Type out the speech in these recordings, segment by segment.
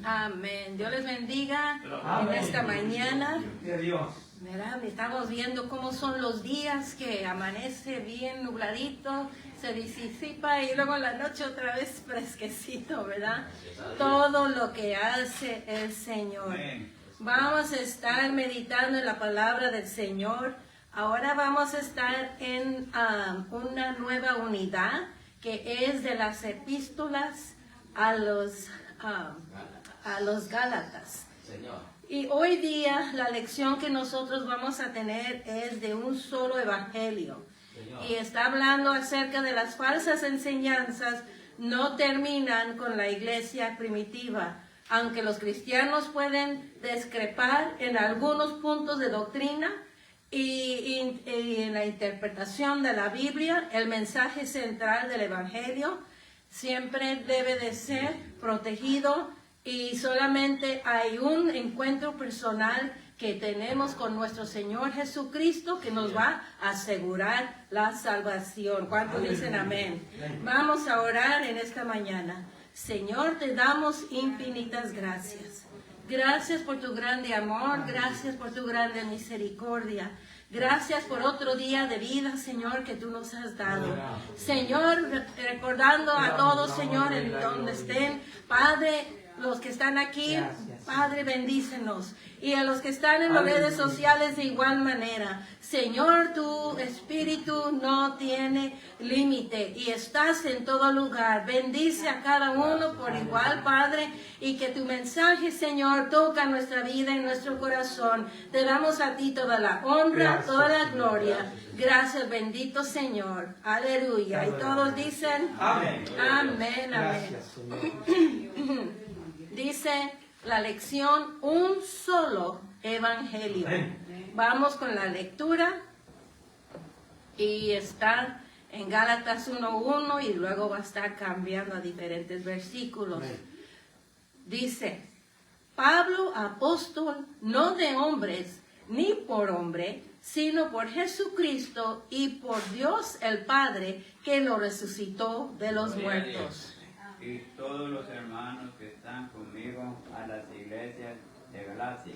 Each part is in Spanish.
Amén. Dios les bendiga. Amén. En esta mañana. Dios. ¿Verdad? Estamos viendo cómo son los días que amanece bien nubladito, se disipa y luego en la noche otra vez fresquecito, ¿verdad? Todo lo que hace el Señor. Vamos a estar meditando en la palabra del Señor. Ahora vamos a estar en una nueva unidad que es de las epístolas a los Gálatas. Y hoy día la lección que nosotros vamos a tener es de un solo evangelio. Y está hablando acerca de las falsas enseñanzas no terminan con la iglesia primitiva. Aunque los cristianos pueden discrepar en algunos puntos de doctrina y en la interpretación de la Biblia, el mensaje central del evangelio siempre debe de ser protegido. Y solamente hay un encuentro personal que tenemos con nuestro Señor Jesucristo que nos va a asegurar la salvación. ¿Cuántos dicen amén? Vamos a orar en esta mañana. Señor, te damos infinitas gracias. Gracias por tu grande amor, gracias por tu grande misericordia. Gracias por otro día de vida, Señor, que tú nos has dado. Señor, recordando a todos, Señor, en donde estén, Padre, los que están aquí, Padre, bendícenos. Y a los que están en las redes sociales de igual manera. Señor, tu espíritu no tiene límite y estás en todo lugar. Bendice a cada uno por igual, Padre, y que tu mensaje, Señor, toca nuestra vida y nuestro corazón. Te damos a ti toda la honra, toda la gloria. Gracias, bendito Señor. Aleluya. Y todos dicen, amén, amén, amén. Dice la lección, un solo evangelio. Vamos con la lectura y está en Gálatas 1:1 y luego va a estar cambiando a diferentes versículos. Dice, Pablo, apóstol, no de hombres ni por hombre, sino por Jesucristo y por Dios el Padre, que lo resucitó de los muertos. Y todos los hermanos que están conmigo a las iglesias de Galacia.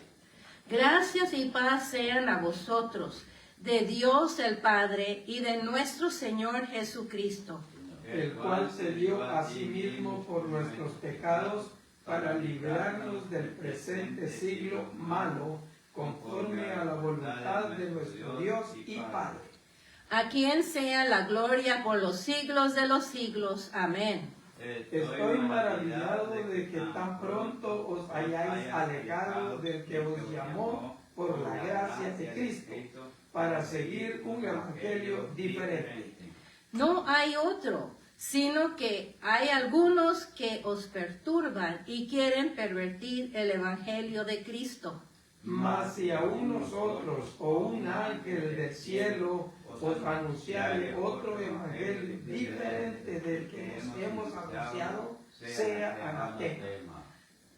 Gracias y paz sean a vosotros, de Dios el Padre y de nuestro Señor Jesucristo, el cual se dio a sí mismo por nuestros pecados para librarnos del presente siglo malo, conforme a la voluntad de nuestro Dios y Padre. A quien sea la gloria por los siglos de los siglos. Amén. Estoy maravillado de que tan pronto os hayáis alejado del que os llamó por la gracia de Cristo para seguir un evangelio diferente. No hay otro, sino que hay algunos que os perturban y quieren pervertir el evangelio de Cristo. Mas si aún nosotros o un ángel del cielo os anunciare otro evangelio diferente del que nos hemos anunciado, sea anatema.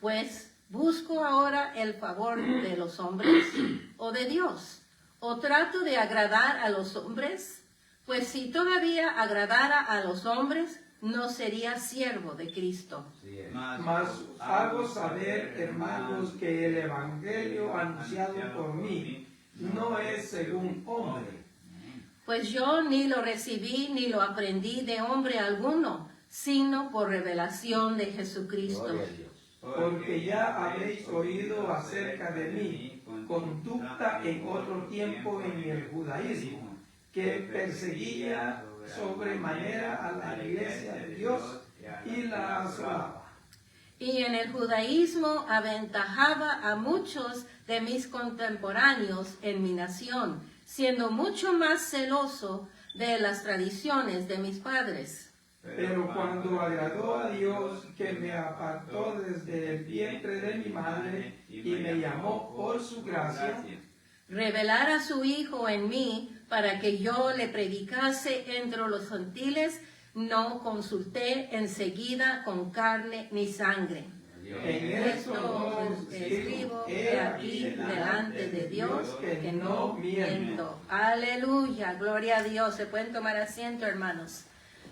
Pues busco ahora el favor de los hombres o de Dios, o trato de agradar a los hombres, pues si todavía agradara a los hombres, no sería siervo de Cristo. Mas hago saber, hermanos, que el evangelio anunciado por mí no es según hombre. Pues yo ni lo recibí ni lo aprendí de hombre alguno, sino por revelación de Jesucristo. Porque ya habéis oído acerca de mi conducta en otro tiempo en el judaísmo, que perseguía sobremanera a la iglesia de Dios y la asolaba. Y en el judaísmo aventajaba a muchos de mis contemporáneos en mi nación, siendo mucho más celoso de las tradiciones de mis padres. Pero cuando agradó a Dios, que me apartó desde el vientre de mi madre y me llamó por su gracia, revelar a su Hijo en mí para que yo le predicase entre los gentiles, no consulté enseguida con carne ni sangre. En esto escribo he aquí delante de Dios que no miento. Aleluya, gloria a Dios. Se pueden tomar asiento, hermanos.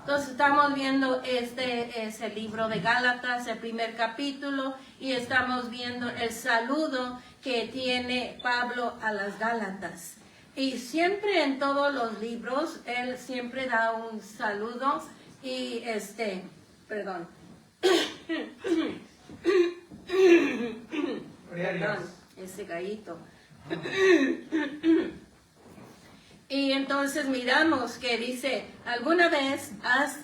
Entonces estamos viendo, este es el libro de Gálatas, el primer capítulo, y estamos viendo el saludo que tiene Pablo a las Gálatas. Y siempre en todos los libros, él siempre da un saludo y perdón. Perdón, ese gallito. Y entonces miramos que dice, ¿alguna vez has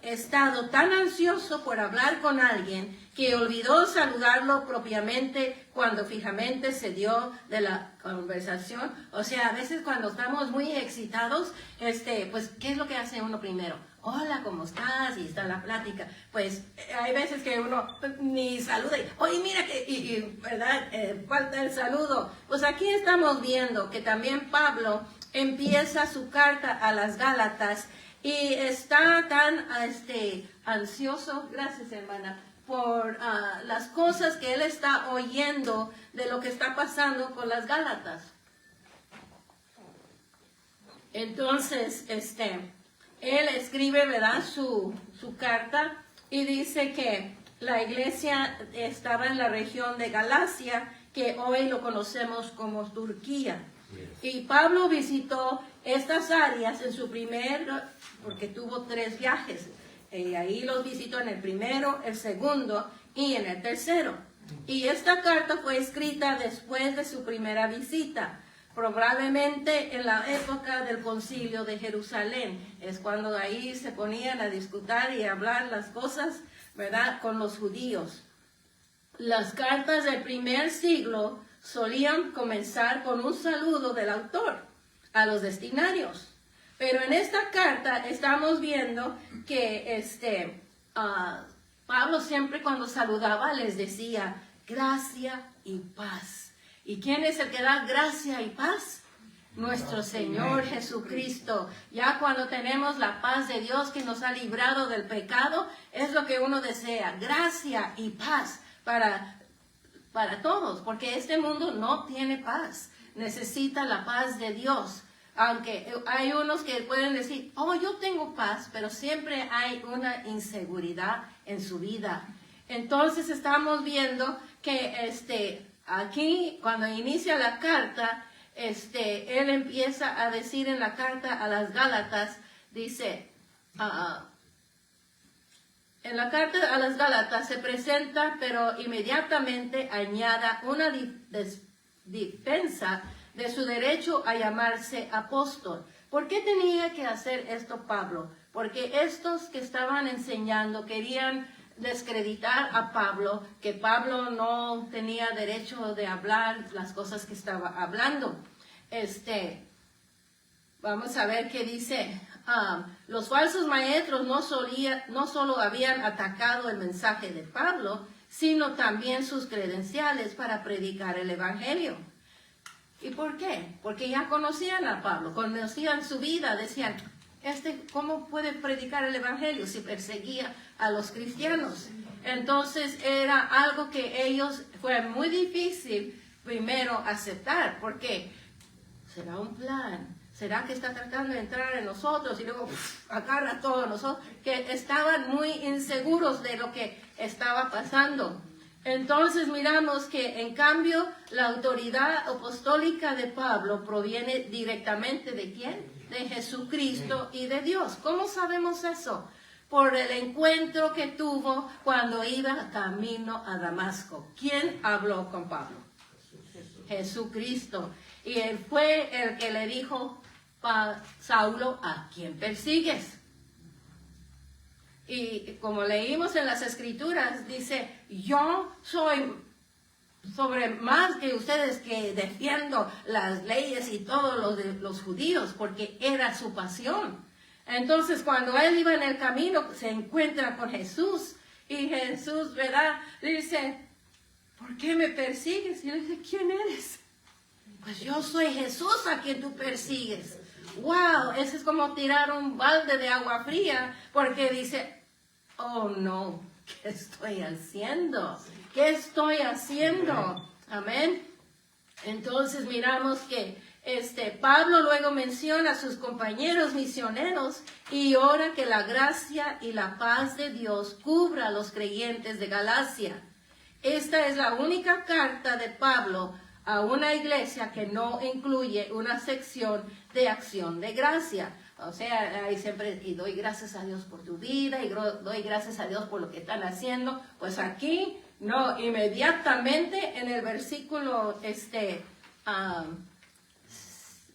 estado tan ansioso por hablar con alguien que olvidó saludarlo propiamente cuando fijamente se dio de la conversación? O sea, a veces cuando estamos muy excitados, pues, ¿qué es lo que hace uno primero? Hola, ¿cómo estás? Y está la plática. Pues hay veces que uno ni saluda y, oye, mira que, ¿verdad? Falta el saludo. Pues aquí estamos viendo que también Pablo empieza su carta a las Gálatas y está tan ansioso, gracias hermana, por las cosas que él está oyendo de lo que está pasando con las Gálatas. Entonces, él escribe, ¿verdad?, su carta y dice que la iglesia estaba en la región de Galacia, que hoy lo conocemos como Turquía. Y Pablo visitó estas áreas en su porque tuvo 3 viajes. Ahí los visitó en el primero, el segundo y en el tercero. Y esta carta fue escrita después de su primera visita, probablemente en la época del Concilio de Jerusalén. Es cuando ahí se ponían a discutir y a hablar las cosas, ¿verdad?, con los judíos. Las cartas del primer siglo solían comenzar con un saludo del autor a los destinarios. Pero en esta carta estamos viendo que Pablo siempre cuando saludaba les decía gracia y paz. ¿Y quién es el que da gracia y paz? Nuestro Señor Jesucristo. Ya cuando tenemos la paz de Dios que nos ha librado del pecado, es lo que uno desea, gracia y paz para todos, porque este mundo no tiene paz, necesita la paz de Dios. Aunque hay unos que pueden decir, oh, yo tengo paz, pero siempre hay una inseguridad en su vida. Entonces estamos viendo que aquí, cuando inicia la carta, él empieza a decir en la carta a las Gálatas, dice, en la carta a las Gálatas se presenta, pero inmediatamente añada una defensa de su derecho a llamarse apóstol. ¿Por qué tenía que hacer esto Pablo? Porque estos que estaban enseñando querían desacreditar a Pablo, que Pablo no tenía derecho de hablar las cosas que estaba hablando. Vamos a ver qué dice. Los falsos maestros no solo habían atacado el mensaje de Pablo, sino también sus credenciales para predicar el evangelio. ¿Y por qué? Porque ya conocían a Pablo, conocían su vida, decían, ¿cómo puede predicar el evangelio si perseguía a los cristianos? Entonces era algo que ellos fue muy difícil primero aceptar, porque será un plan, será que está tratando de entrar en nosotros y luego agarra a todos nosotros, que estaban muy inseguros de lo que estaba pasando. Entonces miramos que en cambio la autoridad apostólica de Pablo proviene directamente ¿de quién? De Jesucristo y de Dios. ¿Cómo sabemos eso? Por el encuentro que tuvo cuando iba camino a Damasco. ¿Quién habló con Pablo? Jesucristo. Y él fue el que le dijo a Saulo, ¿a quién persigues? Y como leímos en las Escrituras, dice, yo soy sobre más que ustedes que defiendo las leyes y todos los judíos, porque era su pasión. Entonces, cuando él iba en el camino, se encuentra con Jesús, y Jesús, ¿verdad?, le dice, ¿por qué me persigues? Y le dice, ¿quién eres? Pues yo soy Jesús a quien tú persigues. ¡Wow! Eso es como tirar un balde de agua fría, porque dice, oh no, ¿qué estoy haciendo? ¿Qué estoy haciendo? Amén. Entonces miramos que Pablo luego menciona a sus compañeros misioneros y ora que la gracia y la paz de Dios cubra a los creyentes de Galacia. Esta es la única carta de Pablo a una iglesia que no incluye una sección de acción de gracia. O sea, ahí siempre, y doy gracias a Dios por tu vida, y doy gracias a Dios por lo que están haciendo. Pues aquí, no, inmediatamente en el versículo,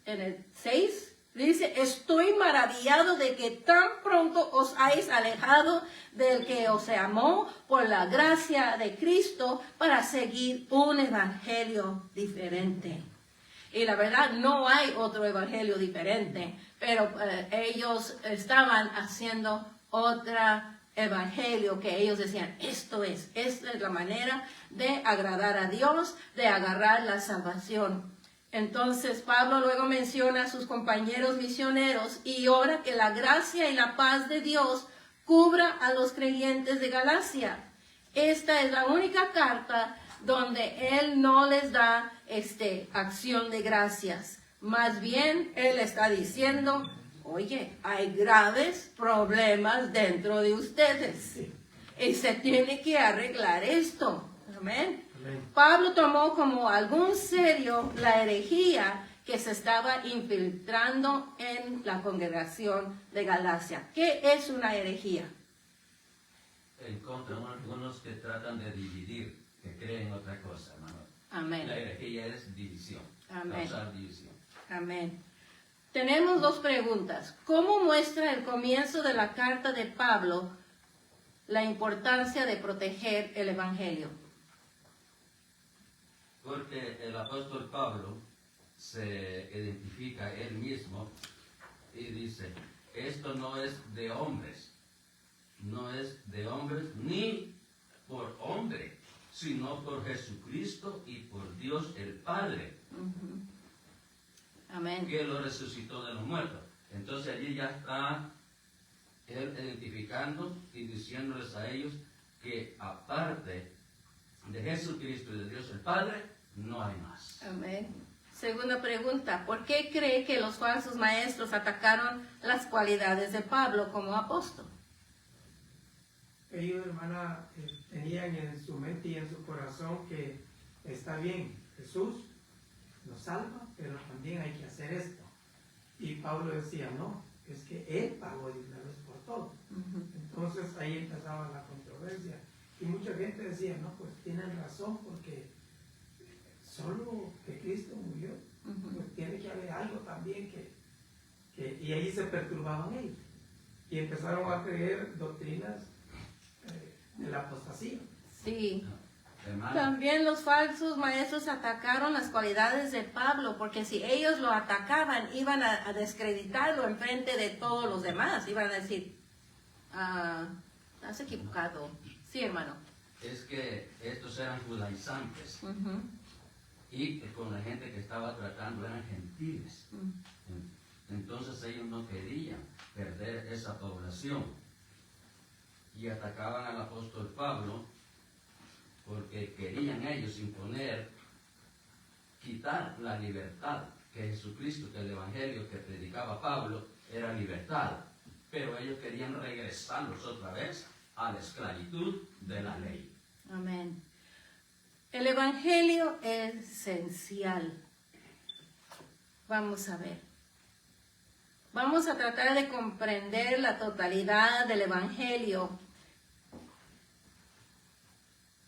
en el 6, dice, estoy maravillado de que tan pronto os hayáis alejado del que os amó por la gracia de Cristo para seguir un evangelio diferente. Y la verdad, no hay otro evangelio diferente, pero ellos estaban haciendo otro evangelio que ellos decían, esta es la manera de agradar a Dios, de agarrar la salvación. Entonces Pablo luego menciona a sus compañeros misioneros y ora que la gracia y la paz de Dios cubra a los creyentes de Galacia. Esta es la única carta donde él no les da acción de gracias. Más bien, él está diciendo, oye, hay graves problemas dentro de ustedes. Y se tiene que arreglar esto. Amén. Pablo tomó como algo serio la herejía que se estaba infiltrando en la congregación de Galacia. ¿Qué es una herejía? En contra, algunos que tratan de dividir, que creen otra cosa, hermano. Amén. La herejía es división. Amén. Causar división. Amén. Tenemos dos preguntas. ¿Cómo muestra el comienzo de la carta de Pablo la importancia de proteger el evangelio? Porque el apóstol Pablo se identifica él mismo y dice, esto no es de hombres, no es de hombres ni por hombre, sino por Jesucristo y por Dios el Padre, Amén. que lo resucitó de los muertos. Entonces allí ya está él identificando y diciéndoles a ellos que aparte de Jesucristo y de Dios el Padre, no hay más. Amén. Segunda pregunta, ¿por qué cree que los falsos maestros atacaron las cualidades de Pablo como apóstol? Ellos, hermana, tenían en su mente y en su corazón que está bien, Jesús nos salva, pero también hay que hacer esto. Y Pablo decía, no, es que Él pagó de una vez por todo. Entonces ahí empezaba la controversia. Y mucha gente decía, no, pues tienen razón, porque solo que Cristo murió, pues tiene que haber algo también y ahí se perturbaban ellos. Y empezaron a creer doctrinas de la apostasía. Sí. Hermano, También los falsos maestros atacaron las cualidades de Pablo, porque si ellos lo atacaban, iban a descreditarlo en frente de todos los demás. Iban a decir, has equivocado. Sí, hermano. es que estos eran judaizantes y con la gente que estaba tratando eran gentiles. Entonces ellos no querían perder esa población y atacaban al apóstol Pablo porque querían ellos imponer, quitar la libertad que Jesucristo, que el evangelio que predicaba Pablo era libertad, pero ellos querían regresarlos otra vez a la esclavitud de la ley. Amén. El evangelio es esencial. Vamos a ver. Vamos a tratar de comprender la totalidad del evangelio.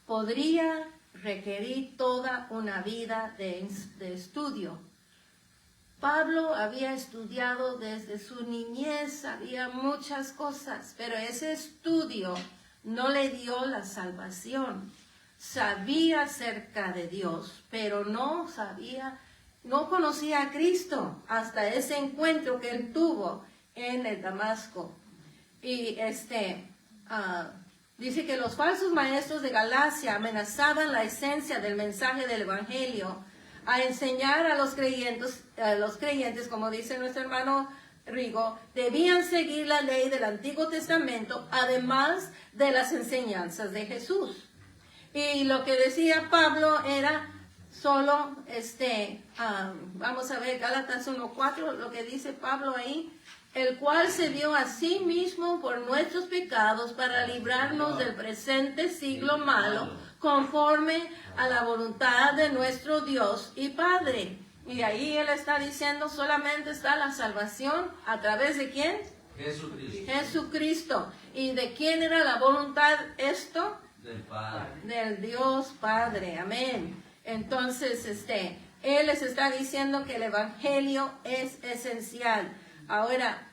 Podría requerir toda una vida de estudio. Pablo había estudiado desde su niñez, sabía muchas cosas, pero ese estudio no le dio la salvación. Sabía acerca de Dios, pero no conocía a Cristo hasta ese encuentro que él tuvo en el Damasco. Y dice que los falsos maestros de Galacia amenazaban la esencia del mensaje del Evangelio a enseñar a los creyentes, como dice nuestro hermano Rigo, debían seguir la ley del Antiguo Testamento, además de las enseñanzas de Jesús. Y lo que decía Pablo era, solo, vamos a ver Gálatas 1:4, lo que dice Pablo ahí, el cual se dio a sí mismo por nuestros pecados para librarnos del presente siglo malo, conforme a la voluntad de nuestro Dios y Padre. Y ahí él está diciendo, solamente está la salvación, ¿a través de quién? Jesucristo. Jesucristo. ¿Y de quién era la voluntad esto? Del Padre. Del Dios Padre, amén. Entonces, él les está diciendo que el Evangelio es esencial. Ahora,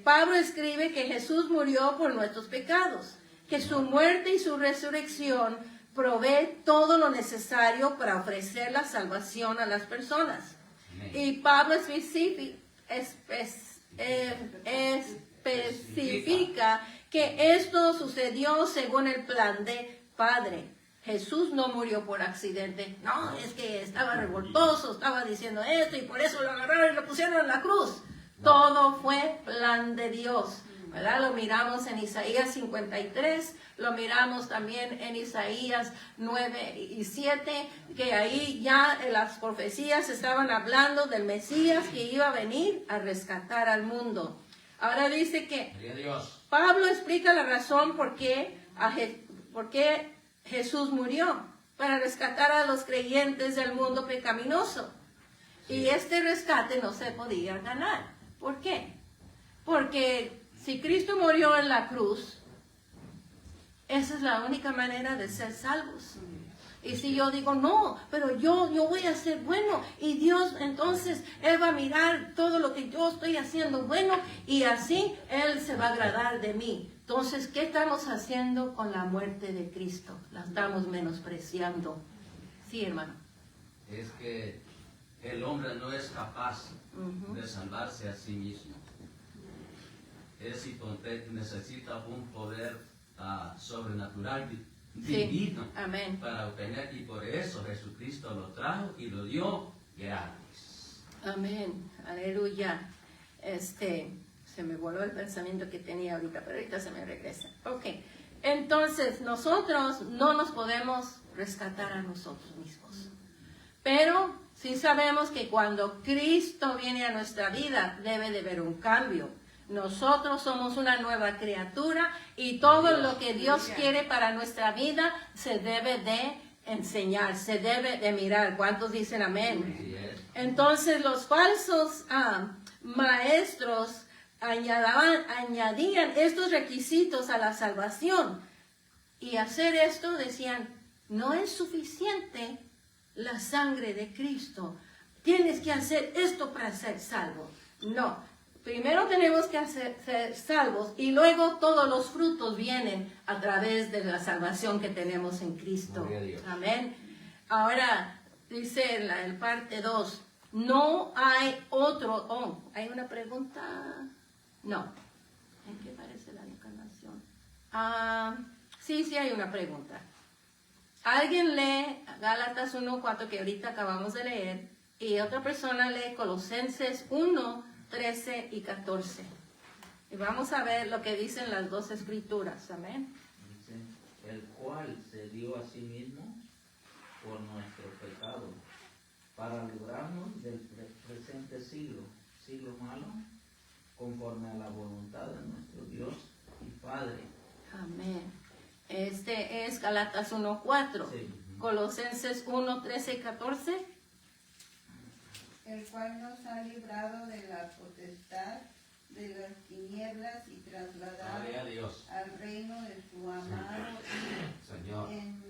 Pablo escribe que Jesús murió por nuestros pecados, que su muerte y su resurrección provee todo lo necesario para ofrecer la salvación a las personas. Amén. Y Pablo especifica que esto sucedió según el plan de Padre. Jesús no murió por accidente. No, es que estaba revoltoso, estaba diciendo esto y por eso lo agarraron y lo pusieron en la cruz. Todo fue plan de Dios, ¿verdad? Lo miramos en Isaías 53, lo miramos también en Isaías 9 y 7, que ahí ya en las profecías estaban hablando del Mesías que iba a venir a rescatar al mundo. Ahora dice que Pablo explica la razón por qué Jesús murió, para rescatar a los creyentes del mundo pecaminoso. Y este rescate no se podía ganar. ¿Por qué? Porque si Cristo murió en la cruz, esa es la única manera de ser salvos. Y si yo digo, no, pero yo voy a ser bueno, y Dios entonces, Él va a mirar todo lo que yo estoy haciendo bueno, y así Él se va a agradar de mí. Entonces, ¿qué estamos haciendo con la muerte de Cristo? La estamos menospreciando. Sí, hermano. Es que el hombre no es capaz de salvarse a sí mismo. Necesita un poder sobrenatural, divino, amén, para obtener, y por eso Jesucristo lo trajo y lo dio gratis. Amén, aleluya. Se me voló el pensamiento que tenía ahorita, pero ahorita se me regresa. Ok, entonces nosotros no nos podemos rescatar a nosotros mismos, pero sí sabemos que cuando Cristo viene a nuestra vida debe de haber un cambio. Nosotros somos una nueva criatura y todo lo que Dios quiere para nuestra vida se debe de enseñar, se debe de mirar. ¿Cuántos dicen amén? Entonces los falsos maestros añadían estos requisitos a la salvación, y hacer esto decían, no es suficiente la sangre de Cristo, tienes que hacer esto para ser salvo. No, primero tenemos que ser salvos y luego todos los frutos vienen a través de la salvación que tenemos en Cristo. Amén. Ahora dice el parte 2, no hay otro. ¿Hay una pregunta? No. ¿En qué parece la encarnación? Sí hay una pregunta. Alguien lee Gálatas 1:4 que ahorita acabamos de leer, y otra persona lee Colosenses 1:13 y 14. Y vamos a ver lo que dicen las dos escrituras. Amén. Dice, el cual se dio a sí mismo por nuestro pecado, para librarnos del presente siglo malo, conforme a la voluntad de nuestro Dios y Padre. Amén. Este es Gálatas 1:4. Sí. Colosenses 1:13 y 14. El cual nos ha librado de la potestad de las tinieblas y trasladado al reino de su amado Hijo, en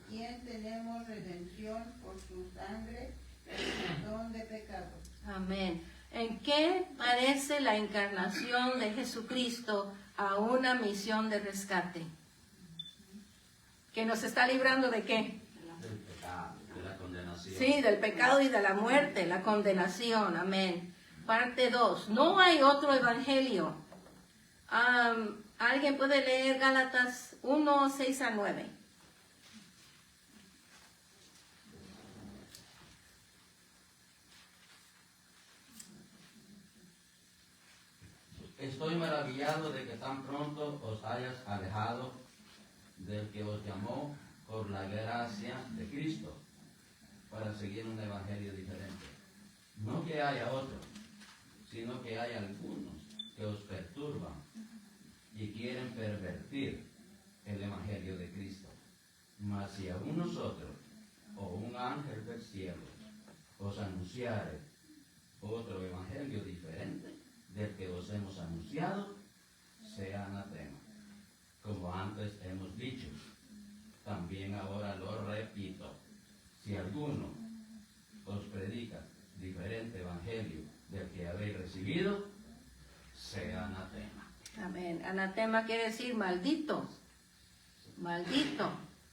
quien tenemos redención por su sangre, el perdón de pecados. Amén. ¿En qué parece la encarnación de Jesucristo a una misión de rescate? ¿Que nos está librando de qué? Del pecado, de la condenación. Sí, del pecado y de la muerte, la condenación. Amén. Parte 2. No hay otro evangelio. ¿Alguien puede leer Gálatas 1:6-9? Estoy maravillado de que tan pronto os hayas alejado del que os llamó por la gracia de Cristo, para seguir un evangelio diferente. No que haya otro, sino que hay algunos que os perturban y quieren pervertir el evangelio de Cristo. Mas si aún nosotros o un ángel del cielo os anunciare otro evangelio diferente del que os hemos anunciado, sea anatema. Como antes hemos dicho, también ahora lo repito: si alguno os predica diferente evangelio del que habéis recibido, sea anatema. Amén. Anatema quiere decir maldito. Maldito.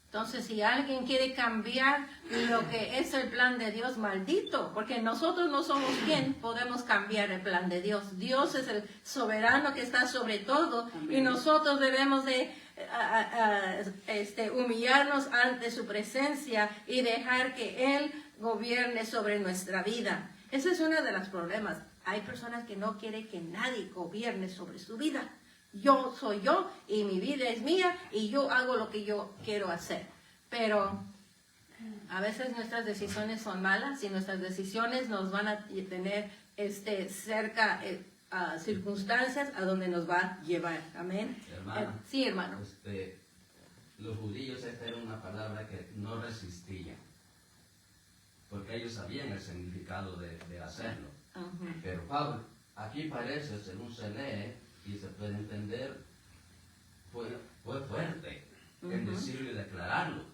Entonces, si alguien quiere cambiar lo que es el plan de Dios, maldito, porque nosotros no somos quien podemos cambiar el plan de Dios. Dios es el soberano que está sobre todo. Amén. Y nosotros debemos de humillarnos ante su presencia y dejar que Él gobierne sobre nuestra vida. Ese es uno de los problemas. Hay personas que no quieren que nadie gobierne sobre su vida. Yo soy yo y mi vida es mía y yo hago lo que yo quiero hacer. Pero a veces nuestras decisiones son malas y nuestras decisiones nos van a tener cerca a circunstancias a donde nos va a llevar. Amén. Hermana, sí, hermano. Los judíos, esta era una palabra que no resistían, porque ellos sabían el significado de hacerlo. Pero Pablo, aquí parece, según se lee y se puede entender, fue fuerte en decirlo y declararlo.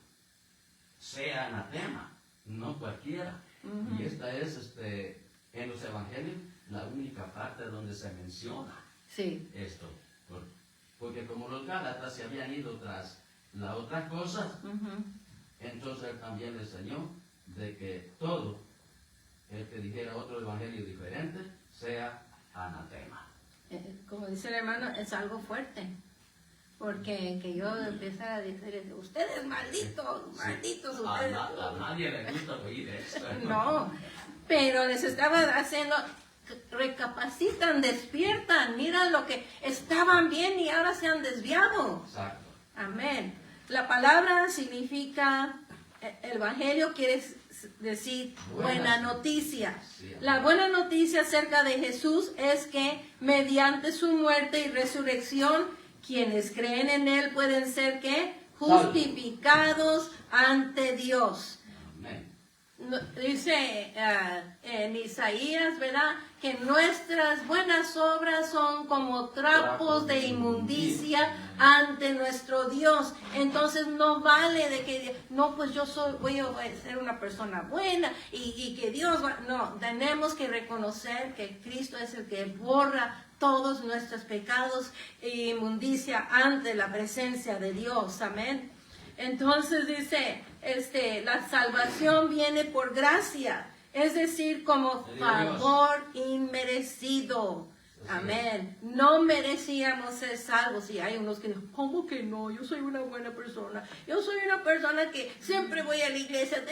Sea anatema, no cualquiera. Y esta es, en los evangelios, la única parte donde se menciona esto. Porque como los gálatas se habían ido tras las otras cosas, entonces él también le enseñó de que todo el que dijera otro evangelio diferente sea anatema. Como dice el hermano, es algo fuerte. Porque que yo empecé a decir, ustedes malditos, malditos ustedes. A nadie le gusta oír esto. No, pero les estaba haciendo, recapacitan, despiertan, miran lo que estaban bien y ahora se han desviado. Exacto. Amén. La palabra significa, el evangelio quiere decir buena noticia. Sí, la buena noticia acerca de Jesús es que mediante su muerte y resurrección, quienes creen en Él pueden ser ¿qué? Justificados ante Dios. Amén. Dice en Isaías, ¿verdad? Que nuestras buenas obras son como trapos de inmundicia ante nuestro Dios. Entonces no vale de que, no, pues yo voy a ser una persona buena y que Dios va. No, tenemos que reconocer que Cristo es el que borra todos nuestros pecados e inmundicia ante la presencia de Dios. Amén. Entonces dice, la salvación viene por gracia, es decir, como favor inmerecido. Amén. No merecíamos ser salvos. Y hay unos que dicen, ¿cómo que no? Yo soy una buena persona. Yo soy una persona que siempre voy a la iglesia.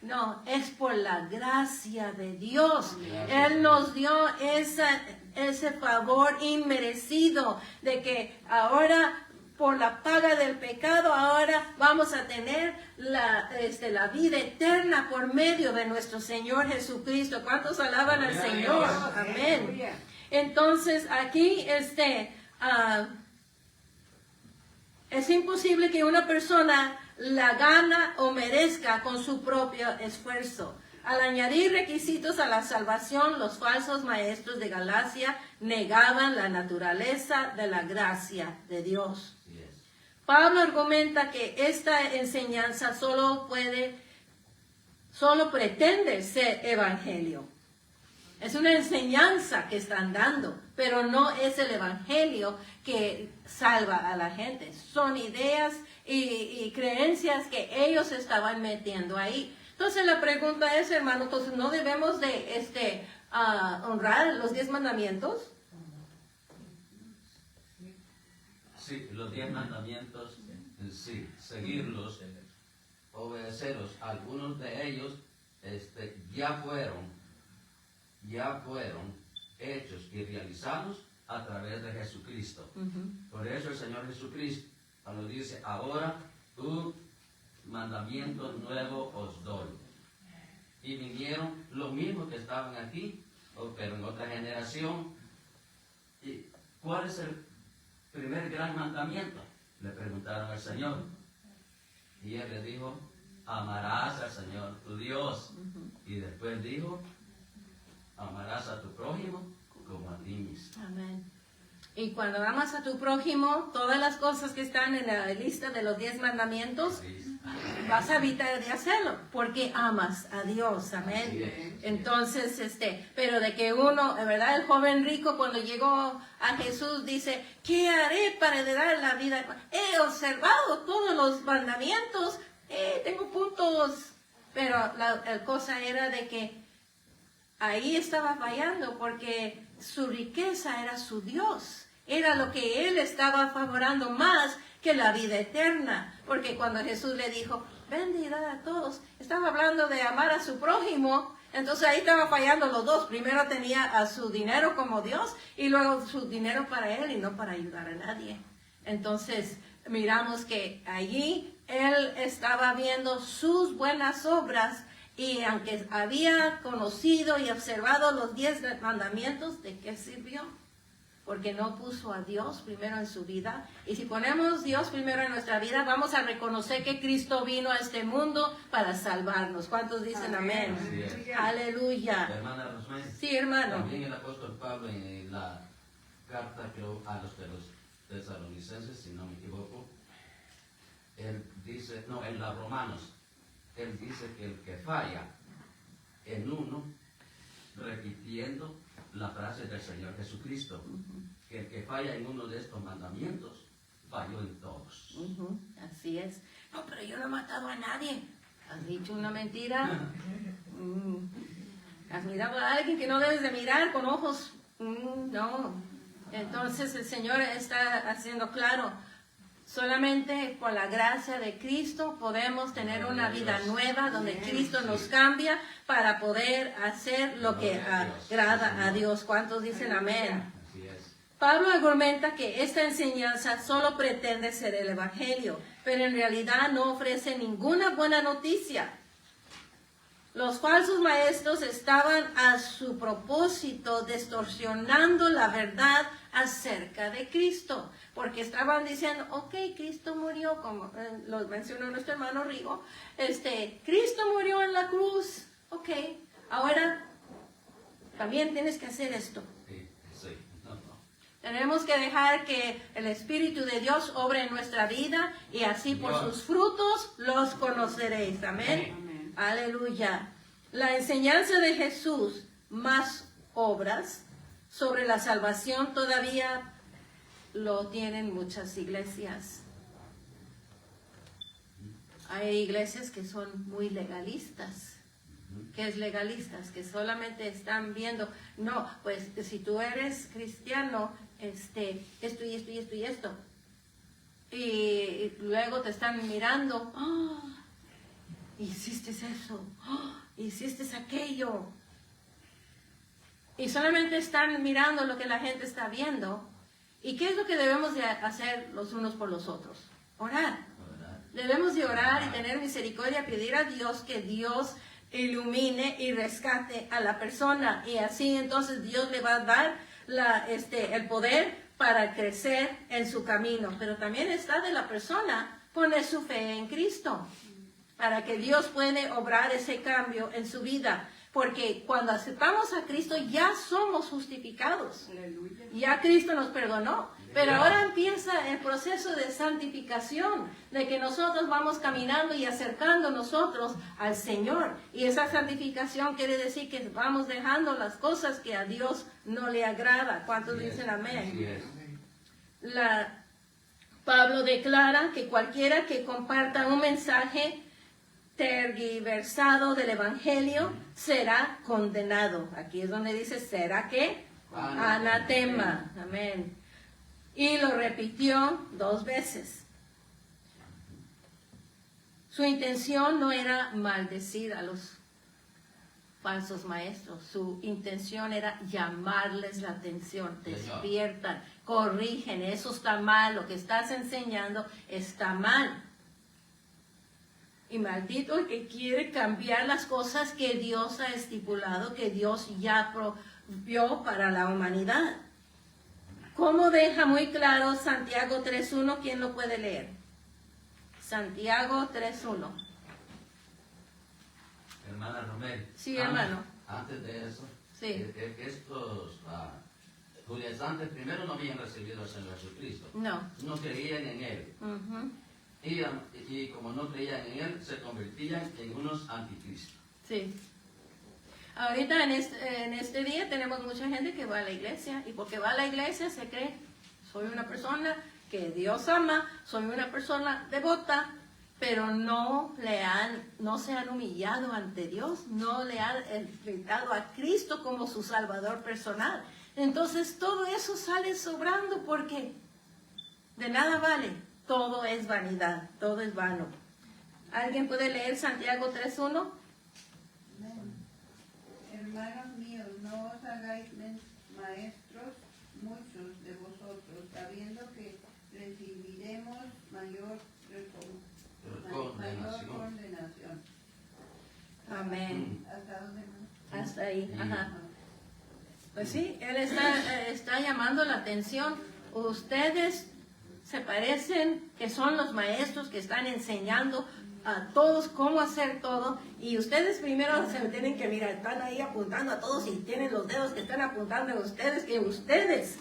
No, es por la gracia de Dios. Gracias. Él nos dio ese favor inmerecido de que ahora, por la paga del pecado, ahora vamos a tener la vida eterna por medio de nuestro Señor Jesucristo. ¿Cuántos alaban al Señor? Amén. Entonces, aquí es imposible que una persona la gana o merezca con su propio esfuerzo. Al añadir requisitos a la salvación, los falsos maestros de Galacia negaban la naturaleza de la gracia de Dios. Pablo argumenta que esta enseñanza solo pretende ser evangelio. Es una enseñanza que están dando, pero no es el evangelio que salva a la gente. Son ideas y creencias que ellos estaban metiendo ahí. Entonces la pregunta es, hermano, entonces no debemos de honrar los 10 mandamientos. Sí, los 10 mandamientos, sí, seguirlos, obedecerlos. Algunos de ellos ya fueron hechos y realizados a través de Jesucristo. Por eso el Señor Jesucristo nos dice, ahora un mandamiento nuevo os doy, y vinieron los mismos que estaban aquí, pero en otra generación. ¿Y cuál es el primer gran mandamiento? Le preguntaron al Señor. Y él le dijo, amarás al Señor tu Dios. Y después dijo, amarás a tu prójimo como a ti mismo. Amén. Y cuando amas a tu prójimo, todas las cosas que están en la lista de los 10 mandamientos, vas a evitar de hacerlo, porque amas a Dios, amén. Entonces, pero de que uno, ¿verdad? El joven rico cuando llegó a Jesús dice, ¿qué haré para heredar la vida? He observado todos los mandamientos, tengo puntos, pero la cosa era de que ahí estaba fallando, porque su riqueza era su Dios. Era lo que él estaba favorando más que la vida eterna. Porque cuando Jesús le dijo, ven y da a todos, estaba hablando de amar a su prójimo. Entonces ahí estaba fallando los dos. Primero tenía a su dinero como Dios y luego su dinero para él y no para ayudar a nadie. Entonces miramos que allí él estaba viendo sus buenas obras. Y aunque había conocido y observado los 10 mandamientos, ¿de qué sirvió? Porque no puso a Dios primero en su vida. Y si ponemos Dios primero en nuestra vida, vamos a reconocer que Cristo vino a este mundo para salvarnos. ¿Cuántos dicen amén? Aleluya. Hermana Rosmé. Sí, hermano. También el apóstol Pablo en la carta, creo, a los tesalonicenses, si no me equivoco, él dice, no, en los Romanos, él dice que el que falla en uno, repitiendo la frase del Señor Jesucristo, que el que falla en uno de estos mandamientos, falló en todos. Así es. No, pero yo no he matado a nadie. ¿Has dicho una mentira? ¿Has mirado a alguien que no debes de mirar con ojos? No. Entonces el Señor está haciendo claro, solamente por la gracia de Cristo podemos tener una vida nueva donde Cristo nos cambia para poder hacer lo que agrada a Dios. ¿Cuántos dicen amén? Pablo argumenta que esta enseñanza solo pretende ser el Evangelio, pero en realidad no ofrece ninguna buena noticia. Los falsos maestros estaban a su propósito distorsionando la verdad acerca de Cristo, porque estaban diciendo, ok, Cristo murió, como lo mencionó nuestro hermano Rigo, Cristo murió en la cruz, ok, ahora también tienes que hacer esto. Tenemos que dejar que el Espíritu de Dios obre en nuestra vida y así por sus frutos los conoceréis. Amén. Aleluya. La enseñanza de Jesús más obras sobre la salvación todavía lo tienen muchas iglesias. Hay iglesias que son muy legalistas. ¿Qué es legalistas? Que solamente están viendo, no, pues si tú eres cristiano, esto y esto y esto y esto. Y luego te están mirando, hiciste eso, hiciste aquello. Y solamente están mirando lo que la gente está viendo. ¿Y qué es lo que debemos de hacer los unos por los otros? Orar. Debemos de orar y tener misericordia, pedir a Dios que Dios ilumine y rescate a la persona. Y así entonces Dios le va a dar el poder para crecer en su camino. Pero también está de la persona poner su fe en Cristo, para que Dios puede obrar ese cambio en su vida. Porque cuando aceptamos a Cristo ya somos justificados. Ya Cristo nos perdonó. Pero ahora empieza el proceso de santificación, de que nosotros vamos caminando y acercando nosotros al Señor. Y esa santificación quiere decir que vamos dejando las cosas que a Dios no le agrada. ¿Cuántos dicen amén? Pablo declara que cualquiera que comparta un mensaje tergiversado del Evangelio será condenado. Aquí es donde dice, ¿será qué? Anatema. Amén. Y lo repitió 2 veces. Su intención no era maldecir a los falsos maestros. Su intención era llamarles la atención. Despiertan, corrigen, eso está mal, lo que estás enseñando está mal. Y maldito el que quiere cambiar las cosas que Dios ha estipulado, que Dios ya provió para la humanidad. ¿Cómo deja muy claro Santiago 3.1? ¿Quién lo puede leer? Santiago 3.1. Hermana Romero. Sí, hermano. Antes de eso, Sí. estos judaizantes primero no habían recibido al Señor Jesucristo. No. No creían en Él. Ujú. Y como no creían en Él, se convertían en unos anticristos. Sí. Ahorita en este día tenemos mucha gente que va a la iglesia y porque va a la iglesia se cree, soy una persona que Dios ama, soy una persona devota, pero no se han humillado ante Dios, no le han enfrentado a Cristo como su Salvador personal. Entonces todo eso sale sobrando porque de nada vale, todo es vanidad, todo es vano. ¿Alguien puede leer Santiago 3.1? Hermanos míos, no os hagáis maestros muchos de vosotros, sabiendo que recibiremos mayor condenación. Amén. ¿Hasta dónde más? Hasta ahí, ajá. Pues sí, él está llamando la atención. Ustedes se parecen que son los maestros que están enseñando a todos cómo hacer todo, y ustedes primero se tienen que mirar, están ahí apuntando a todos y tienen los dedos que están apuntando a ustedes, que ustedes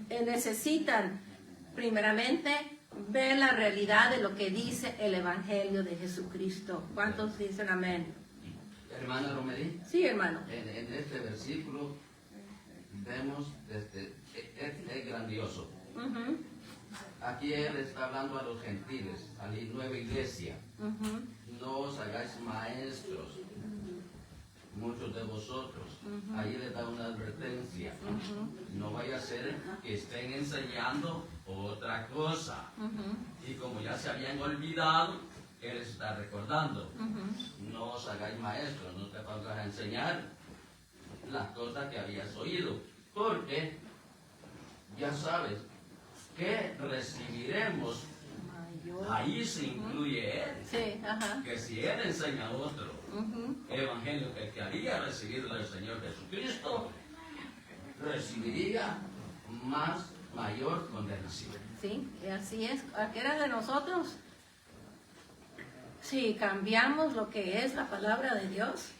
necesitan primeramente ver la realidad de lo que dice el Evangelio de Jesucristo. ¿Cuántos dicen amén? Hermana Romerí. Sí, hermano. En este versículo vemos, es grandioso. Ujú, Aquí Él está hablando a los gentiles, a la nueva iglesia. ujú, No os hagáis maestros, muchos de vosotros. Ahí les da una advertencia. ujú, No vaya a ser que estén enseñando otra cosa. ujú, Y como ya se habían olvidado, Él les está recordando. ujú. No os hagáis maestros, no te pongas a enseñar las cosas que habías oído. Porque ya sabes que recibiremos. Mayor. Ahí se incluye Él. Sí, ajá. Que si Él enseña a otro Ujú. evangelio que el que había recibido del Señor Jesucristo, recibiría mayor condenación. Sí, y así es. Cualquiera de nosotros, si cambiamos lo que es la palabra de Dios,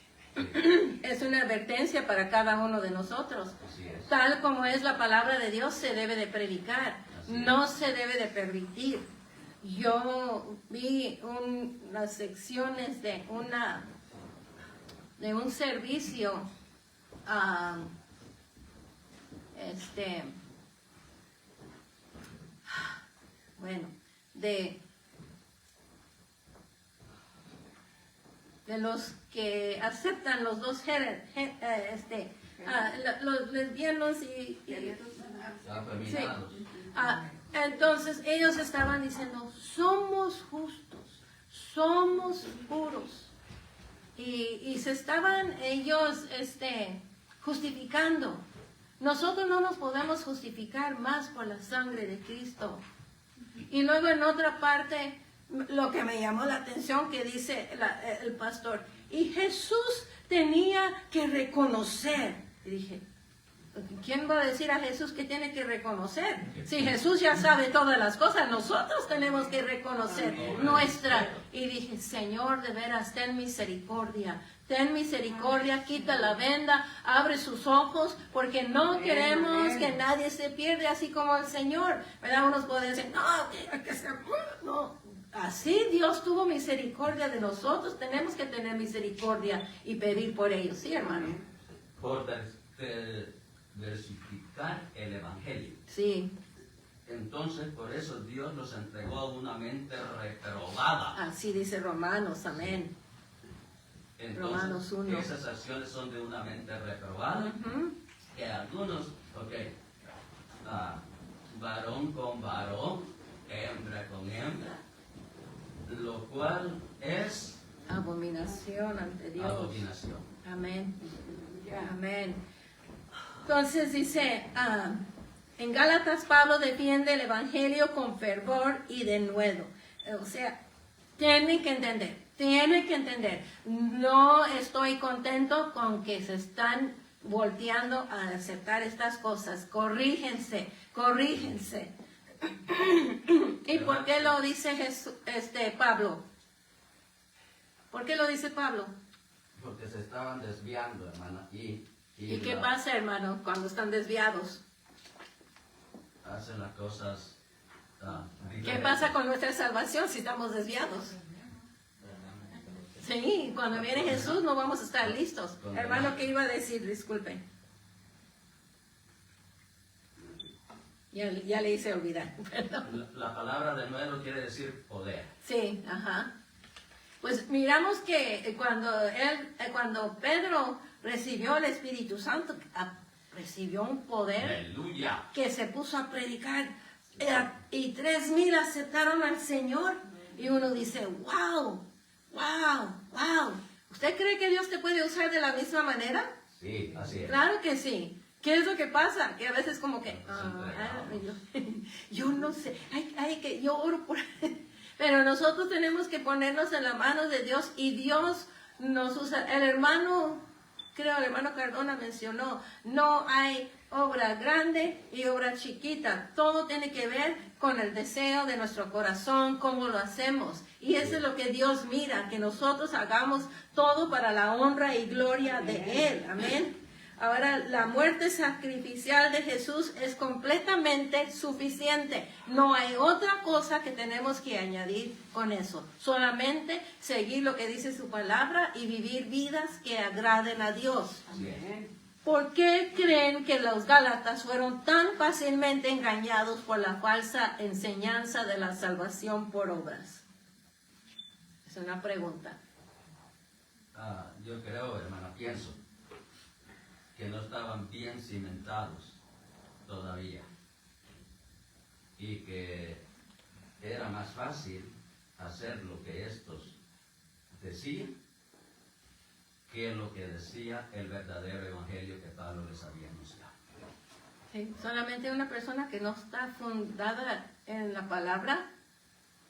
es una advertencia para cada uno de nosotros. Así es. Tal como es la palabra de Dios, se debe de predicar, Así es. no se debe de permitir. Yo vi unas secciones de un servicio, bueno, de los que aceptan los dos los lesbianos y Afeminados. entonces ellos estaban diciendo, somos justos, somos puros. Y se estaban ellos justificando. Nosotros no nos podemos justificar más por la sangre de Cristo. Y luego en otra parte, lo que me llamó la atención que dice el pastor, y Jesús tenía que reconocer. Y dije, ¿quién va a decir a Jesús que tiene que reconocer? Si Jesús ya sabe todas las cosas, nosotros tenemos que reconocer nuestra. Y dije, Señor, de veras, ten misericordia. Ten misericordia, quita la venda, abre sus ojos, porque no queremos que nadie se pierda, así como el Señor. ¿Verdad? Unos pueden decir, no, que se... No. Así Dios tuvo misericordia de nosotros, tenemos que tener misericordia y pedir por ellos. ¿Sí, hermano? Por versificar el Evangelio. Sí. Entonces, por eso Dios nos entregó a una mente reprobada. Así dice Romanos, amén. Romanos Entonces, 1. esas acciones son de una mente reprobada. Ujú. Que algunos, varón con varón, hembra con hembra, lo cual es Abominación ante Dios. abominación. Amén. Amén. Entonces dice, en Gálatas Pablo defiende el Evangelio con fervor y denuedo. O sea, tienen que entender, Tiene que entender. No estoy contento con que se están volteando a aceptar estas cosas. Corrígense, corrígense. ¿Y por qué lo dice Pablo? ¿Por qué lo dice Pablo? Porque se estaban desviando, hermana. ¿Y qué pasa, hermano, cuando están desviados? Hacen las cosas ¿Qué diferentes. pasa con nuestra salvación si estamos desviados? Sí, cuando viene Jesús no vamos a estar listos. Hermano, ¿qué iba a decir? Disculpe. Ya le hice olvidar. Perdón. La palabra de nuevo quiere decir poder. Sí, ajá. Pues miramos que cuando Pedro recibió el Espíritu Santo, recibió un poder. Aleluya. Que se puso a predicar y 3,000 aceptaron al Señor. Y uno dice, wow, wow, wow. ¿Usted cree que Dios te puede usar de la misma manera? Sí, así es. Claro que sí. ¿Qué es lo que pasa? Que a veces como que, yo no sé, yo oro por... Pero nosotros tenemos que ponernos en la mano de Dios y Dios nos usa. El hermano Cardona mencionó, no hay obra grande y obra chiquita. Todo tiene que ver con el deseo de nuestro corazón, cómo lo hacemos. Y eso es lo que Dios mira, que nosotros hagamos todo para la honra y gloria de Él. Amén. Ahora, la muerte sacrificial de Jesús es completamente suficiente. No hay otra cosa que tenemos que añadir con eso. Solamente seguir lo que dice su palabra y vivir vidas que agraden a Dios. Amén. ¿Por qué creen que los Gálatas fueron tan fácilmente engañados por la falsa enseñanza de la salvación por obras? Es una pregunta. Yo creo, hermana, pienso que no estaban bien cimentados todavía y que era más fácil hacer lo que estos decían que lo que decía el verdadero evangelio que Pablo les había anunciado. Sí, solamente una persona que no está fundada en la palabra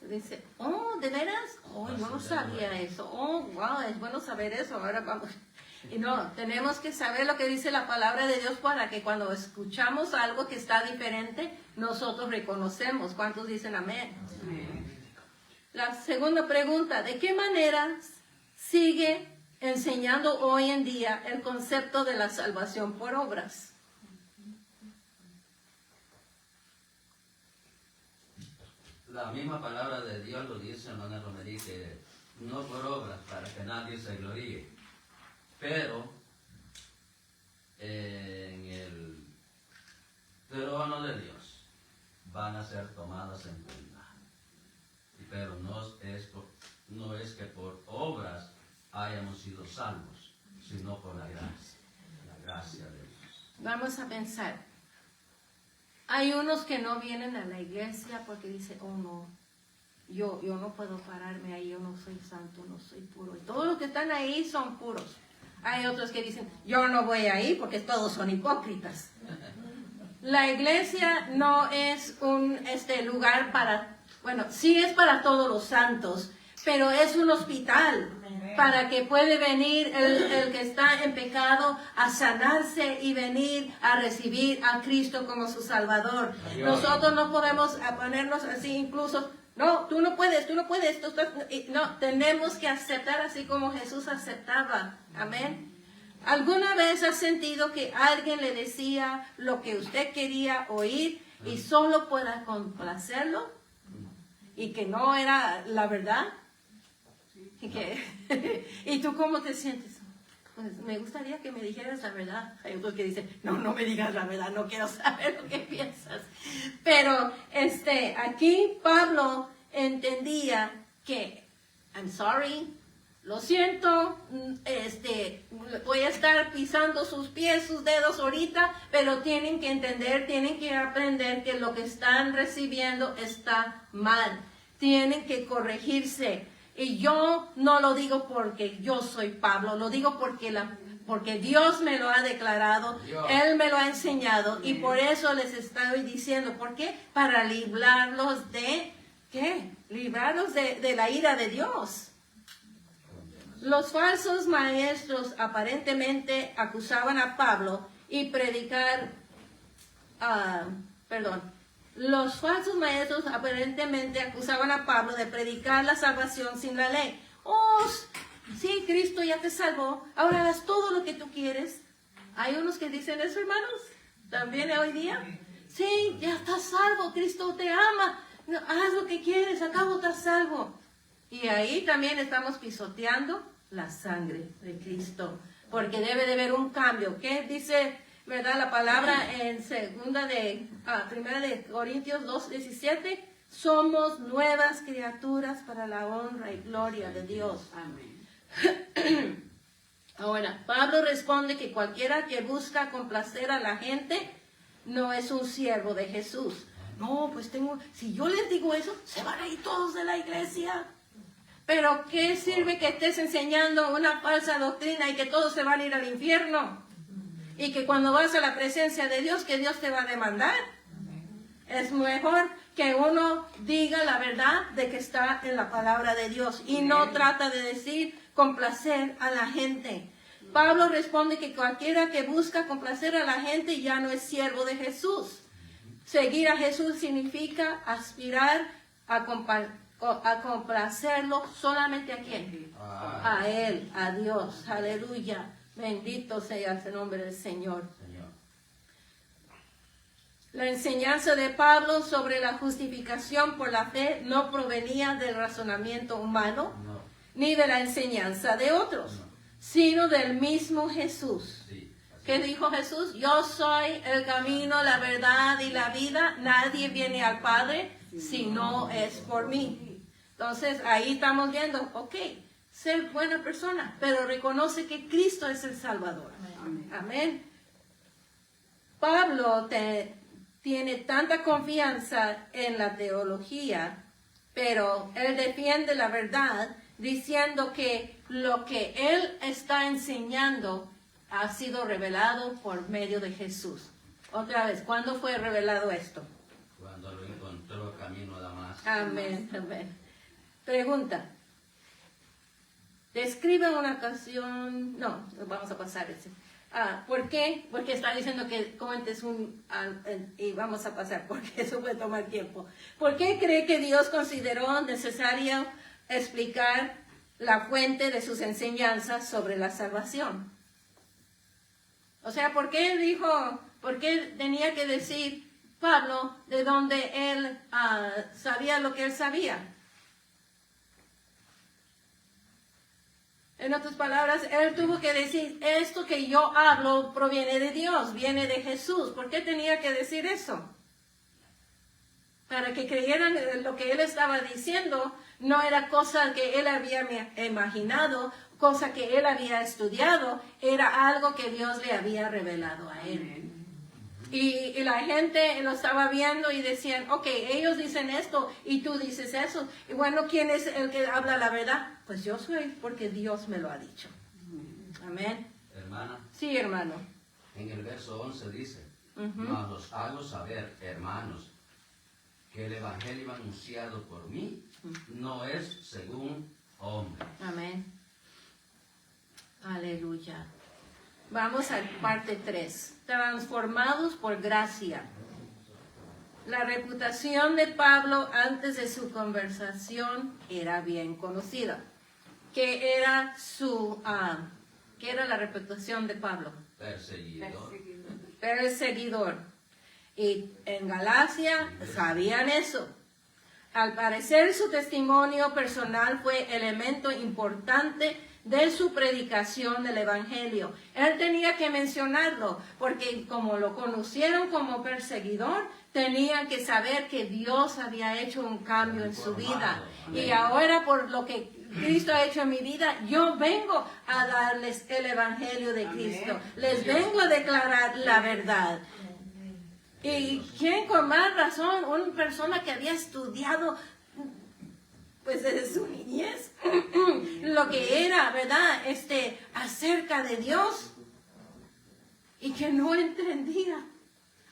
dice, oh, ¿de veras? Oh, yo no sabía eso. Oh, wow, es bueno saber eso. Ahora vamos. Y no, tenemos que saber lo que dice la palabra de Dios para que cuando escuchamos algo que está diferente, nosotros reconocemos. ¿Cuántos dicen amén? Amén. La segunda pregunta, ¿de qué manera sigue enseñando hoy en día el concepto de la salvación por obras? La misma palabra de Dios lo dice, hermana Romerí, que no por obras para que nadie se gloríe. Pero en el trono de Dios van a ser tomadas en cuenta. Pero no es que por obras hayamos sido salvos, sino por la gracia de Dios. Vamos a pensar. Hay unos que no vienen a la iglesia porque dicen, oh no, yo no puedo pararme ahí, yo no soy santo, no soy puro. Y todos los que están ahí son puros. Hay otros que dicen, yo no voy ahí porque todos son hipócritas. La iglesia no es un lugar para, bueno, sí es para todos los santos, pero es un hospital para que puede venir el que está en pecado a sanarse y venir a recibir a Cristo como su Salvador. Nosotros no podemos ponernos así incluso, no, tú no puedes, no, tenemos que aceptar así como Jesús aceptaba. Amén. ¿Alguna vez has sentido que alguien le decía lo que usted quería oír y solo para complacerlo? Y que no era la verdad. ¿Y tú cómo te sientes? Pues me gustaría que me dijeras la verdad. Hay otros que dicen, no me digas la verdad, no quiero saber lo que piensas. Pero aquí Pablo entendía que, I'm sorry, lo siento, voy a estar pisando sus pies, sus dedos ahorita, pero tienen que entender, tienen que aprender que lo que están recibiendo está mal. Tienen que corregirse. Y yo no lo digo porque yo soy Pablo, lo digo porque Dios me lo ha declarado, Él me lo ha enseñado y por eso les estoy diciendo. ¿Por qué? Para librarlos de, ¿qué? Librarlos de la ira de Dios. Los falsos maestros aparentemente acusaban a Pablo y los falsos maestros aparentemente acusaban a Pablo de predicar la salvación sin la ley. Oh, sí, Cristo ya te salvó, ahora haz todo lo que tú quieres. Hay unos que dicen eso, hermanos, también hoy día. Sí, ya estás salvo, Cristo te ama, haz lo que quieres, acabo estás salvo. Y ahí también estamos pisoteando la sangre de Cristo, porque debe de haber un cambio. ¿Qué dice, verdad, la palabra en Primera de Corintios 2:17? Somos nuevas criaturas para la honra y gloria de Dios. Amén. Ahora, Pablo responde que cualquiera que busca complacer a la gente no es un siervo de Jesús. No, pues si yo les digo eso, se van a ir todos de la iglesia. Pero ¿qué sirve que estés enseñando una falsa doctrina y que todos se van a ir al infierno? Y que cuando vas a la presencia de Dios, que Dios te va a demandar. Es mejor que uno diga la verdad de que está en la palabra de Dios y no trata de decir complacer a la gente. Pablo responde que cualquiera que busca complacer a la gente ya no es siervo de Jesús. Seguir a Jesús significa aspirar a complacerlo solamente a quién? A Él, a Dios. Aleluya. Bendito sea el nombre del Señor. La enseñanza de Pablo sobre la justificación por la fe no provenía del razonamiento humano, ni de la enseñanza de otros, sino del mismo Jesús. ¿Qué dijo Jesús? Yo soy el camino, la verdad y la vida. Nadie viene al Padre si no es por mí. Entonces ahí estamos viendo, ok, ser buena persona, pero reconoce que Cristo es el Salvador. Amén. Pablo tiene tanta confianza en la teología, pero él defiende la verdad diciendo que lo que él está enseñando ha sido revelado por medio de Jesús. Otra vez, ¿cuándo fue revelado esto? Cuando lo encontró camino a Damasco. Amén, amén. Pregunta. Describe una ocasión. No, vamos a pasar ese. ¿Por qué? Porque está diciendo que cuentes y vamos a pasar, porque eso puede tomar tiempo. ¿Por qué cree que Dios consideró necesario explicar la fuente de sus enseñanzas sobre la salvación? O sea, ¿por qué tenía que decir Pablo de donde él sabía lo que él sabía? En otras palabras, él tuvo que decir, esto que yo hablo proviene de Dios, viene de Jesús. ¿Por qué tenía que decir eso? Para que creyeran lo que él estaba diciendo, no era cosa que él había imaginado, cosa que él había estudiado, era algo que Dios le había revelado a él. Y la gente lo estaba viendo y decían, ok, ellos dicen esto y tú dices eso. Y bueno, ¿quién es el que habla la verdad? Pues yo soy, porque Dios me lo ha dicho. Amén. Hermana. Sí, hermano. En el verso 11 dice, mas os hago saber, hermanos, que el evangelio anunciado por mí no es según hombre. Amén. Aleluya. Vamos a parte 3. Transformados por gracia. La reputación de Pablo antes de su conversación era bien conocida. ¿Qué era la reputación de Pablo? Perseguidor. Perseguidor. Y en Galacia sabían eso. Al parecer su testimonio personal fue elemento importante de su predicación del Evangelio. Él tenía que mencionarlo, porque como lo conocieron como perseguidor, tenían que saber que Dios había hecho un cambio en su vida. Y ahora por lo que Cristo ha hecho en mi vida, yo vengo a darles el Evangelio de Cristo. Les vengo a declarar la verdad. ¿Y quién con más razón? Una persona que había estudiado pues desde su niñez lo que era, ¿verdad? Acerca de Dios, y que no entendía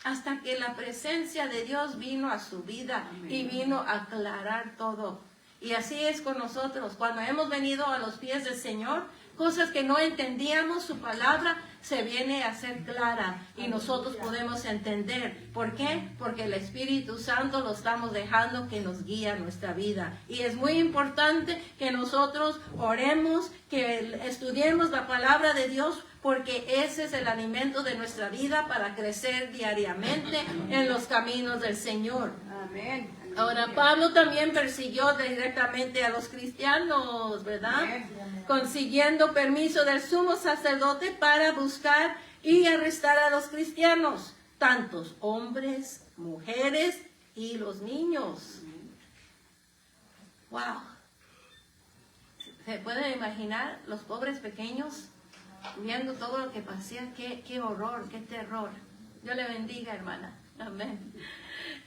hasta que la presencia de Dios vino a su vida y vino a aclarar todo. Y así es con nosotros. Cuando hemos venido a los pies del Señor, cosas que no entendíamos, su palabra se viene a ser clara y nosotros podemos entender. ¿Por qué? Porque el Espíritu Santo lo estamos dejando que nos guíe nuestra vida. Y es muy importante que nosotros oremos, que estudiemos la palabra de Dios, porque ese es el alimento de nuestra vida para crecer diariamente en los caminos del Señor. Amén. Ahora, Pablo también persiguió directamente a los cristianos, ¿verdad? Consiguiendo permiso del sumo sacerdote para buscar y arrestar a los cristianos, tantos hombres, mujeres y los niños. ¡Wow! ¿Se pueden imaginar los pobres pequeños viendo todo lo que pasaba? ¡Qué horror, qué terror! Dios le bendiga, hermana. Amén.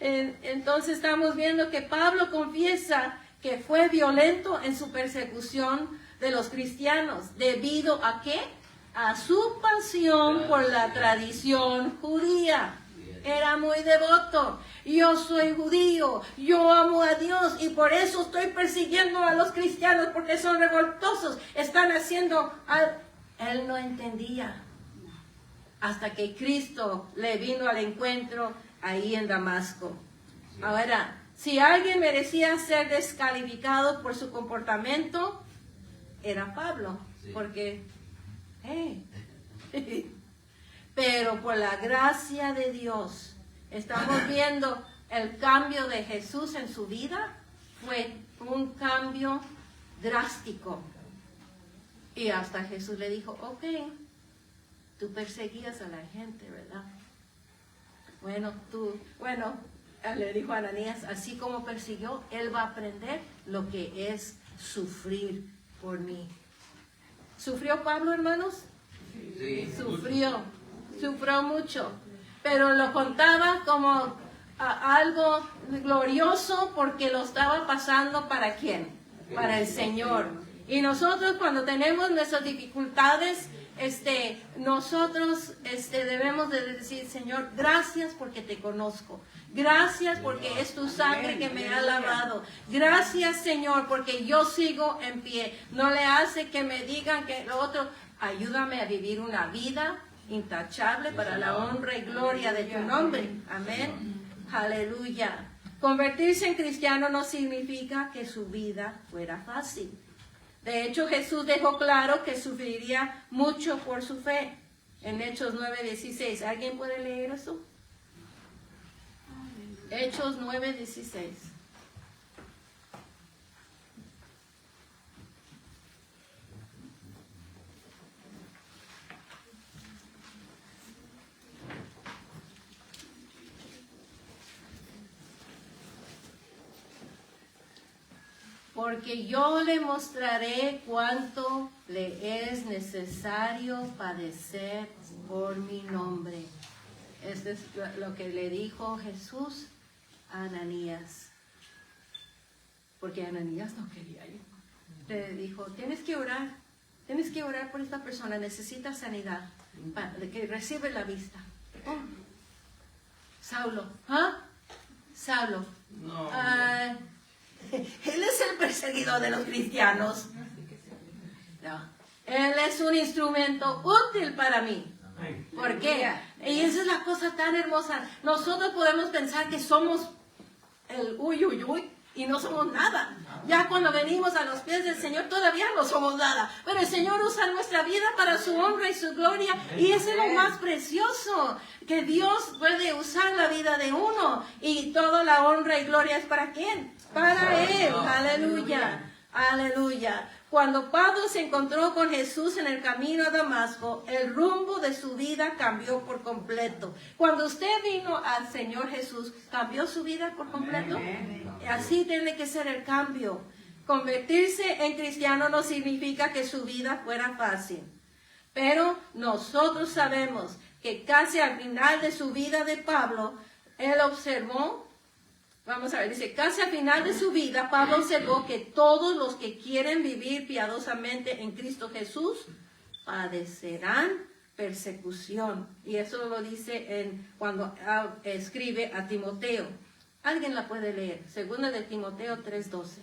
Entonces estamos viendo que Pablo confiesa que fue violento en su persecución de los cristianos. ¿Debido a qué? A su pasión por la tradición judía. Era muy devoto. Yo soy judío, yo amo a Dios y por eso estoy persiguiendo a los cristianos porque son revoltosos. Están haciendo... Él no entendía hasta que Cristo le vino al encuentro ahí en Damasco. Ahora, si alguien merecía ser descalificado por su comportamiento, era Pablo, porque, pero por la gracia de Dios, estamos viendo el cambio de Jesús en su vida, fue un cambio drástico. Y hasta Jesús le dijo, ok, tú perseguías a la gente, ¿verdad? Bueno, le dijo a Ananías, así como persiguió, él va a aprender lo que es sufrir por mí. ¿Sufrió Pablo, hermanos? Sí. Sufrió mucho, pero lo contaba como algo glorioso porque lo estaba pasando ¿para quién? Para el Señor. Y nosotros cuando tenemos nuestras dificultades, nosotros debemos de decir, Señor, gracias porque te conozco. Gracias porque es tu sangre que me ha lavado. Gracias, Señor, porque yo sigo en pie. No le hace que me digan que lo otro. Ayúdame a vivir una vida intachable para la honra y gloria de tu nombre. Amén. Aleluya. Convertirse en cristiano no significa que su vida fuera fácil. De hecho, Jesús dejó claro que sufriría mucho por su fe. En Hechos 9:16. ¿Alguien puede leer eso? Hechos 9:16. Porque yo le mostraré cuánto le es necesario padecer por mi nombre. Esto es lo que le dijo Jesús a Ananías. Porque Ananías no quería ir. Le dijo, tienes que orar por esta persona, necesita sanidad, para que reciba la vista. Oh. Saulo, Saulo. No. Él es el perseguidor de los cristianos. No. Él es un instrumento útil para mí. ¿Por qué? Y esa es la cosa tan hermosa. Nosotros podemos pensar que somos el uy y no somos nada. Ya cuando venimos a los pies del Señor todavía no somos nada. Pero el Señor usa nuestra vida para su honra y su gloria. Y eso es lo más precioso. Que Dios puede usar la vida de uno. Y toda la honra y gloria es para ¿quién? Para Él. Aleluya. Aleluya. Cuando Pablo se encontró con Jesús en el camino a Damasco, el rumbo de su vida cambió por completo. Cuando usted vino al Señor Jesús, ¿cambió su vida por completo? Así tiene que ser el cambio. Convertirse en cristiano no significa que su vida fuera fácil. Pero nosotros sabemos que casi al final de su vida de Pablo, él observó. Vamos a ver, dice, casi al final de su vida, Pablo observó que todos los que quieren vivir piadosamente en Cristo Jesús padecerán persecución. Y eso lo dice cuando escribe a Timoteo. ¿Alguien la puede leer? Segunda de Timoteo 3:12.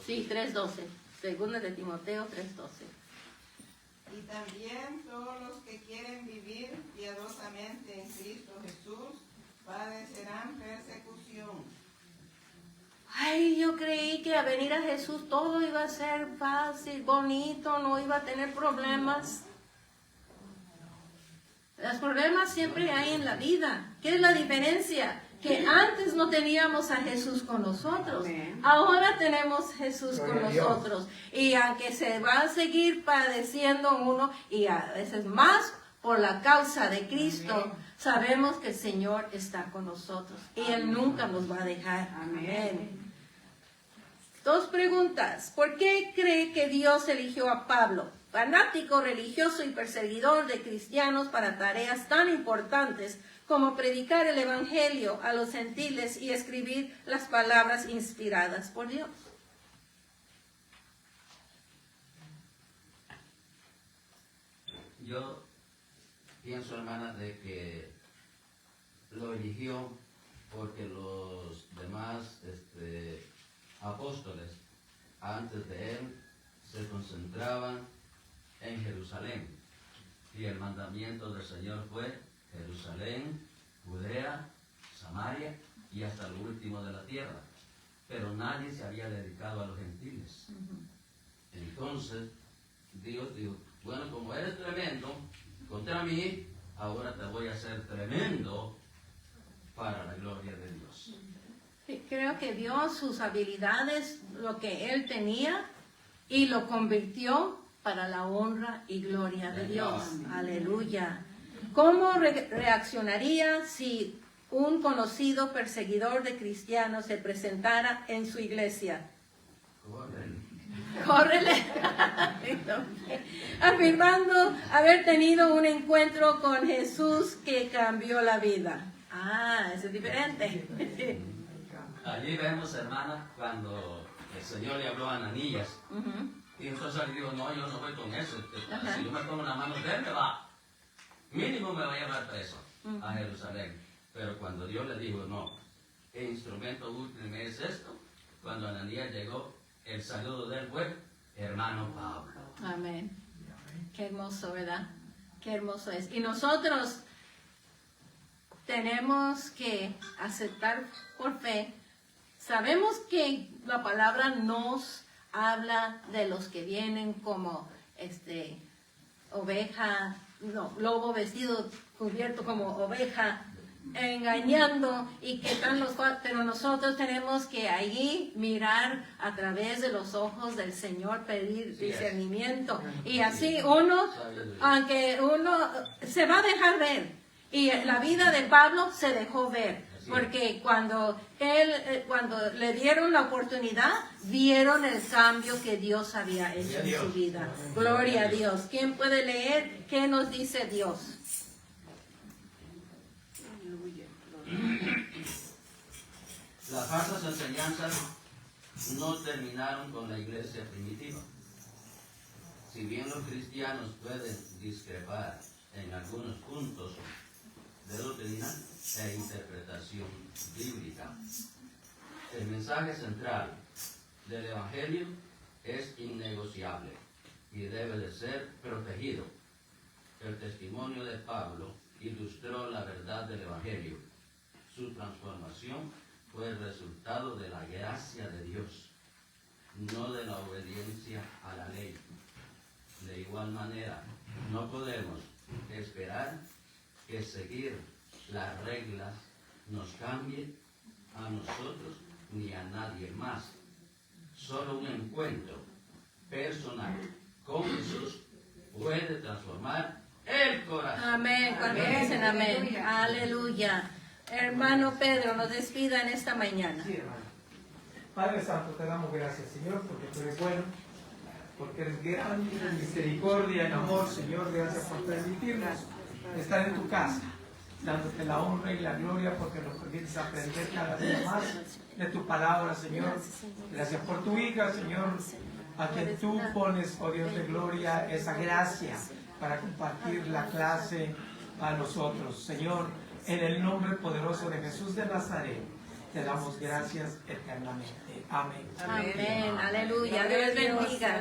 Sí, 3:12. Segunda de Timoteo 3:12. Y también todos los que quieren vivir piadosamente en Cristo Jesús padecerán persecución. Ay, yo creí que a venir a Jesús todo iba a ser fácil, bonito, no iba a tener problemas. Los problemas siempre hay en la vida. ¿Qué es la diferencia? Que antes no teníamos a Jesús con nosotros. Ahora tenemos Jesús con nosotros. Y aunque se va a seguir padeciendo uno, y a veces más por la causa de Cristo, sabemos que el Señor está con nosotros. Y Él nunca nos va a dejar. Amén. 2 preguntas. ¿Por qué cree que Dios eligió a Pablo, fanático religioso y perseguidor de cristianos, para tareas tan importantes como predicar el Evangelio a los gentiles y escribir las palabras inspiradas por Dios? Yo pienso, hermana, de que lo eligió porque los demás apóstoles antes de él se concentraban en Jerusalén, y el mandamiento del Señor fue Jerusalén, Judea, Samaria y hasta lo último de la tierra, pero nadie se había dedicado a los gentiles. Entonces Dios dijo, bueno, como eres tremendo contra mí, ahora te voy a hacer tremendo para la gloria de Dios. Sí, creo que vio sus habilidades, lo que él tenía, y lo convirtió para la honra y gloria de Dios. Aleluya. ¿Cómo reaccionaría si un conocido perseguidor de cristianos se presentara en su iglesia? Córrele. Afirmando haber tenido un encuentro con Jesús que cambió la vida. Ah, eso es diferente. Allí vemos, hermana, cuando el Señor le habló a Ananías, y entonces él dijo, no, yo no voy con eso. Si yo me pongo la mano de él, me va. Mínimo me va a llevar preso a Jerusalén. Pero cuando Dios le dijo, no, el instrumento útil es esto, cuando Ananías llegó, el saludo de él fue, hermano Pablo. Amén. Qué hermoso, ¿verdad? Qué hermoso es. Y nosotros tenemos que aceptar por fe. Sabemos que la palabra nos habla de los que vienen como oveja, no, lobo vestido, cubierto como oveja, engañando, y que están los cuatro, pero nosotros tenemos que allí mirar a través de los ojos del Señor, pedir discernimiento, y así uno, aunque uno se va a dejar ver, y la vida de Pablo se dejó ver, porque cuando le dieron la oportunidad, vieron el cambio que Dios había hecho en su vida. Gloria a Dios. ¿Quién puede leer qué nos dice Dios? Las falsas enseñanzas no terminaron con la iglesia primitiva. Si bien los cristianos pueden discrepar en algunos puntos de doctrina e interpretación bíblica, el mensaje central del Evangelio es innegociable y debe de ser protegido. El testimonio de Pablo ilustró la verdad del Evangelio. Su transformación fue el resultado de la gracia de Dios, no de la obediencia a la ley. De igual manera, no podemos esperar que seguir las reglas nos cambie a nosotros ni a nadie más. Solo un encuentro personal con Jesús puede transformar el corazón. Amén. Cuando dicen amén. Aleluya. Hermano Pedro, nos despida en esta mañana. Sí, hermano. Padre Santo, te damos gracias, Señor, porque tú eres bueno, porque eres grande en misericordia, en amor, Señor. Gracias por permitirnos estar en tu casa, dándote la honra y la gloria, porque nos permites aprender cada día más de tu palabra, Señor. Gracias por tu hija, Señor, a quien tú pones, oh Dios de gloria, esa gracia para compartir la clase a nosotros, Señor. En el nombre poderoso de Jesús de Nazaret, Te damos gracias eternamente. Amén. Amén. Aleluya. Dios les bendiga.